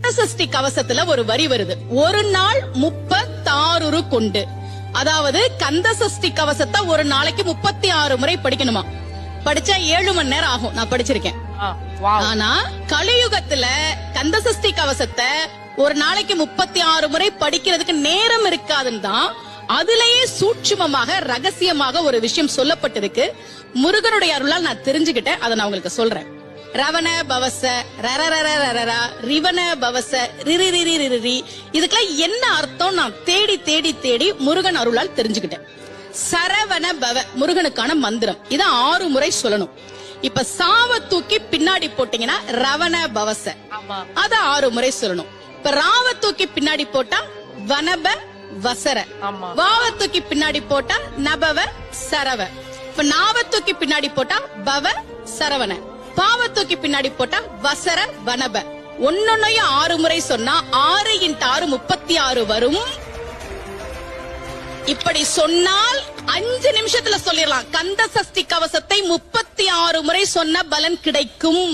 கந்தசஷ்டி கவசத்துல ஒரு வரி வருது, ஒரு நாள் 36 கொண்டு. அதாவது கந்தசஷ்டி கவசத்தை ஒரு நாளைக்கு 36 முறை படிக்கணுமா. படிச்சா 7 மணி நேரம் ஆகும். நான் படிச்சிருக்கேன். ஆனா கலியுகத்துல கந்தசஷ்டி கவசத்தை ஒரு நாளைக்கு 36 முறை படிக்கிறதுக்கு நேரம் இருக்காதுன்னு தான் அதுலயே சூட்சுமமாக ரகசியமாக ஒரு விஷயம் சொல்லப்பட்டிருக்கு. முருகனுடைய அருளால் நான் தெரிஞ்சுக்கிட்டேன். அதை நான் உங்களுக்கு சொல்றேன். ரவண பவச ரரரரரரா ரிவன பவச ரிரிரிரிரிரி, இதுக்கெல்லாம் என்ன அர்த்தம் நான் தேடி தேடி தேடி முருகன் அருளால் தெரிஞ்சுக்கிட்டேன். சரவண பவ முருகனுக்கான மந்திரம். இத 6 முறை சொல்லணும். இப்ப சாவ தூக்கி பின்னாடி போட்டீங்கன்னா ரவண பவச, அத 6 முறை சொல்லணும். இப்ப ராவ தூக்கி பின்னாடி போட்டா வனப வசர, வாவ தூக்கி பின்னாடி போட்டா நபவ சரவ, இப்ப நாவ தூக்கி பின்னாடி போட்டா பவ சரவண, பாவ தூக்கி பின்னாடி போட்டா வசர வனப. ஒன்னொன்னையும் 6 முறை சொன்னா 6 × 6 36 வரும். இப்படி சொன்னால் 5 நிமிஷத்துல சொல்லிடலாம். கந்த சஷ்டி கவசத்தை 36 முறை சொன்ன பலன் கிடைக்கும்.